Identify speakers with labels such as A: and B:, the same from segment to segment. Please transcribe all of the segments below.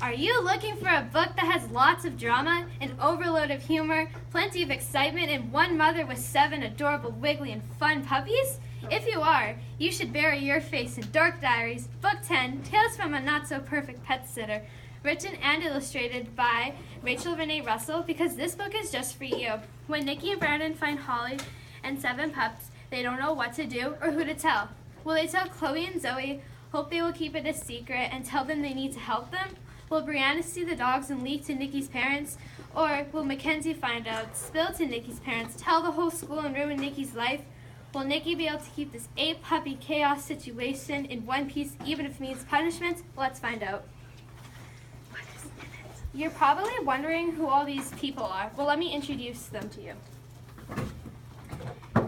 A: Are you looking for a book that has lots of drama, an overload of humor, plenty of excitement, and one mother with 7 adorable, wiggly, and fun puppies? If you are, you should bury your face in Dork Diaries, Book 10, Tales from a Not-So-Perfect Pet Sitter, written and illustrated by Rachel Renee Russell, because this book is just for you. When Nikki and Brandon find Holly and 7 pups, they don't know what to do or who to tell. Will they tell Chloe and Zoe, hope they will keep it a secret, and tell them they need to help them? Will Brianna see the dogs and leak to Nikki's parents? Or will Mackenzie find out, spill to Nikki's parents, tell the whole school and ruin Nikki's life? Will Nikki be able to keep this 8-puppy chaos situation in one piece, even if it means punishment? Let's find out. You're probably wondering who all these people are. Well, let me introduce them to you.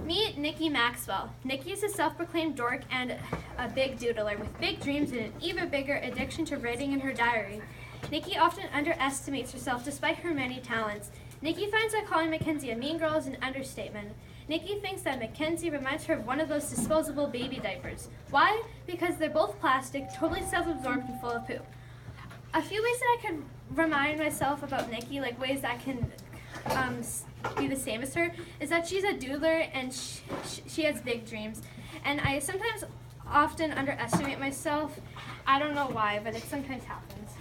A: Meet Nikki Maxwell. Nikki is a self-proclaimed dork and a big doodler with big dreams and an even bigger addiction to writing in her diary. Nikki often underestimates herself despite her many talents. Nikki finds that calling Mackenzie a mean girl is an understatement. Nikki thinks that Mackenzie reminds her of one of those disposable baby diapers. Why? Because they're both plastic, totally self-absorbed, and full of poop. A few ways that I could remind myself about Nikki, like ways that can be the same as her, is that she's a doodler and she has big dreams. And I sometimes often underestimate myself. I don't know why, but it sometimes happens.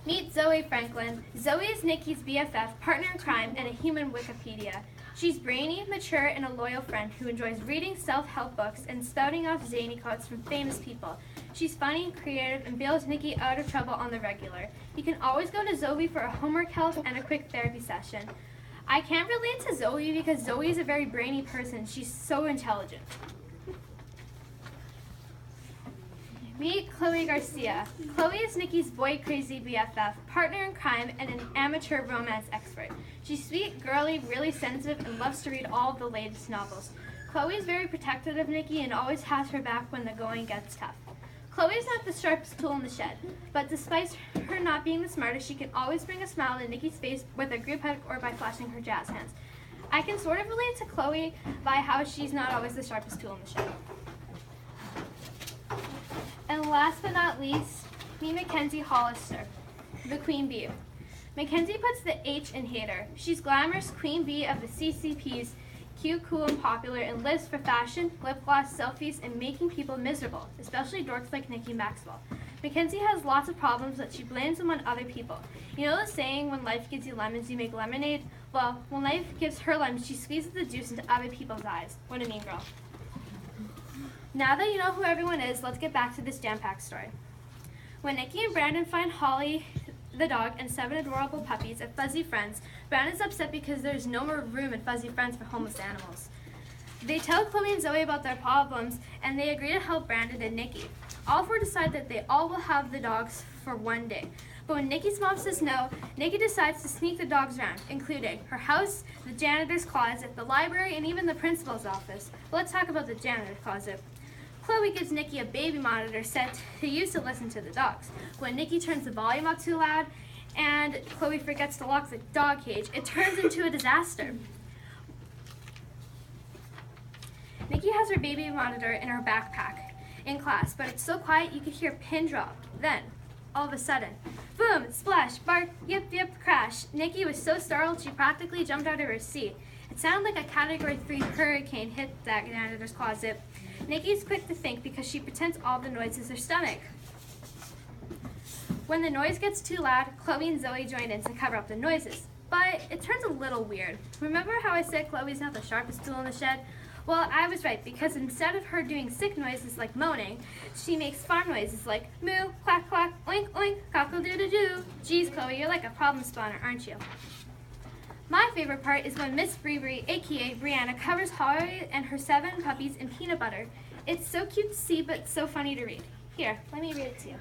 A: Meet Zoe Franklin. Zoe is Nikki's BFF, partner in crime, and a human Wikipedia. She's brainy, mature, and a loyal friend who enjoys reading self-help books and spouting off zany quotes from famous people. She's funny, creative, and bails Nikki out of trouble on the regular. You can always go to Zoe for a homework help and a quick therapy session. I can't relate to Zoe because Zoe is a very brainy person. She's so intelligent. Meet Chloe Garcia. Chloe is Nikki's boy-crazy BFF, partner in crime, and an amateur romance expert. She's sweet, girly, really sensitive, and loves to read all of the latest novels. Chloe is very protective of Nikki and always has her back when the going gets tough. Chloe is not the sharpest tool in the shed, but despite her not being the smartest, she can always bring a smile to Nikki's face with a group hug or by flashing her jazz hands. I can sort of relate to Chloe by how she's not always the sharpest tool in the shed. And last but not least, meet Mackenzie Hollister, the Queen Bee. Mackenzie puts the H in hater. She's glamorous Queen Bee of the CCPs, cute, cool, and popular, and lives for fashion, lip gloss, selfies, and making people miserable, especially dorks like Nikki Maxwell. Mackenzie has lots of problems that she blames them on other people. You know the saying, when life gives you lemons, you make lemonade? Well, when life gives her lemons, she squeezes the juice into other people's eyes. What a mean girl. Now that you know who everyone is, let's get back to this jam-packed story. When Nikki and Brandon find Holly, the dog, and 7 adorable puppies at Fuzzy Friends, Brandon's upset because there's no more room in Fuzzy Friends for homeless animals. They tell Chloe and Zoe about their problems, and they agree to help Brandon and Nikki. All 4 decide that they all will have the dogs for one day. But when Nikki's mom says no, Nikki decides to sneak the dogs around, including her house, the janitor's closet, the library, and even the principal's office. Let's talk about the janitor's closet. Chloe gives Nikki a baby monitor set to use to listen to the dogs. When Nikki turns the volume up too loud and Chloe forgets to lock the dog cage, it turns into a disaster. Nikki has her baby monitor in her backpack in class, but it's so quiet you could hear a pin drop. Then, all of a sudden, boom, splash, bark, yip, yip, crash. Nikki was so startled she practically jumped out of her seat. It sounded like a Category 3 hurricane hit that janitor's closet. Nikki's quick to think because she pretends all the noise is her stomach. When the noise gets too loud, Chloe and Zoe join in to cover up the noises. But it turns a little weird. Remember how I said Chloe's not the sharpest tool in the shed? Well, I was right, because instead of her doing sick noises like moaning, she makes farm noises like moo, quack, quack, oink, oink, cockle-doo-doo-doo. Geez, Chloe, you're like a problem spawner, aren't you? My favorite part is when Miss Bree, aka Brianna, covers Holly and her 7 puppies in peanut butter. It's so cute to see, but so funny to read. Here, let me read it to you.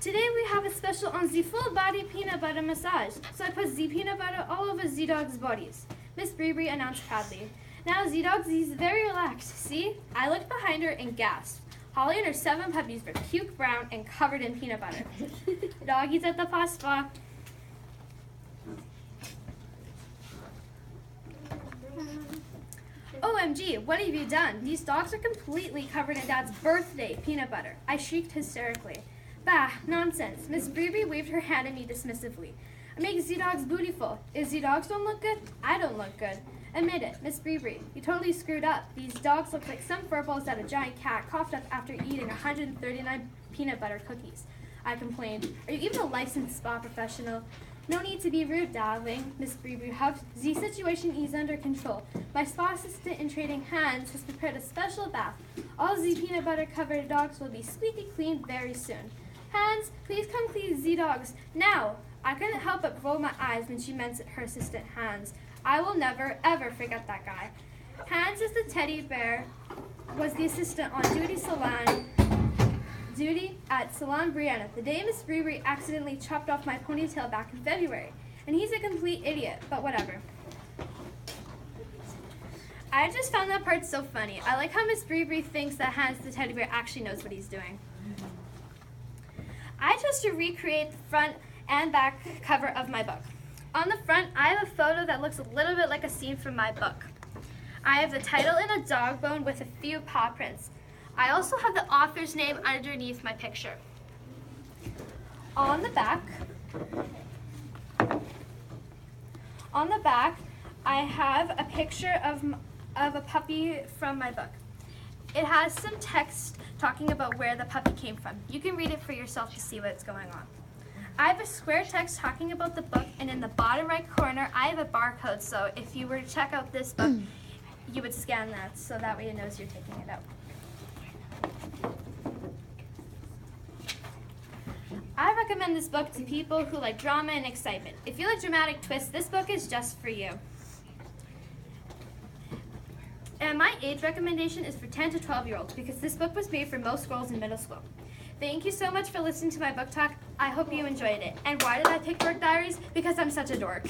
A: Today we have a special on the full body peanut butter massage. So I put the peanut butter all over the dogs' bodies. Miss Bree announced proudly. Now the dog is very relaxed. See? I looked behind her and gasped. Holly and her 7 puppies were puke brown and covered in peanut butter. Doggies at the paw spa. OMG, what have you done? These dogs are completely covered in Dad's birthday peanut butter. I shrieked hysterically. Bah, nonsense. Miss Breery waved her hand at me dismissively. I make Z-Dogs beautiful. If Z-Dogs don't look good, I don't look good. Admit it, Miss Breery, you totally screwed up. These dogs look like some furballs that a giant cat coughed up after eating 139 peanut butter cookies. I complained. Are you even a licensed spa professional? No need to be rude, darling, Miss Breery huffed. The situation is under control. My spa assistant in trading, Hans, has prepared a special bath. All Z peanut butter covered dogs will be squeaky clean very soon. Hans, please come clean Z-Dogs now. I couldn't help but roll my eyes when she mentioned her assistant, Hans. I will never, ever forget that guy. Hans is the teddy bear, was the assistant on duty at Salon Brianna the day Miss Breery accidentally chopped off my ponytail back in February. And he's a complete idiot, but whatever. I just found that part so funny. I like how Miss Breery thinks that Hans the teddy bear actually knows what he's doing. I chose to recreate the front and back cover of my book. On the front, I have a photo that looks a little bit like a scene from my book. I have the title in a dog bone with a few paw prints. I also have the author's name underneath my picture. On the back, I have a picture of a puppy from my book. It has some text talking about where the puppy came from. You can read it for yourself to see what's going on. I have a square text talking about the book, and in the bottom right corner, I have a barcode, so if you were to check out this book, you would scan that, so that way it knows you're taking it out. I recommend this book to people who like drama and excitement. If you like dramatic twists, this book is just for you. And my age recommendation is for 10 to 12-year-olds because this book was made for most girls in middle school. Thank you so much for listening to my book talk. I hope you enjoyed it. And why did I pick Dork Diaries? Because I'm such a dork.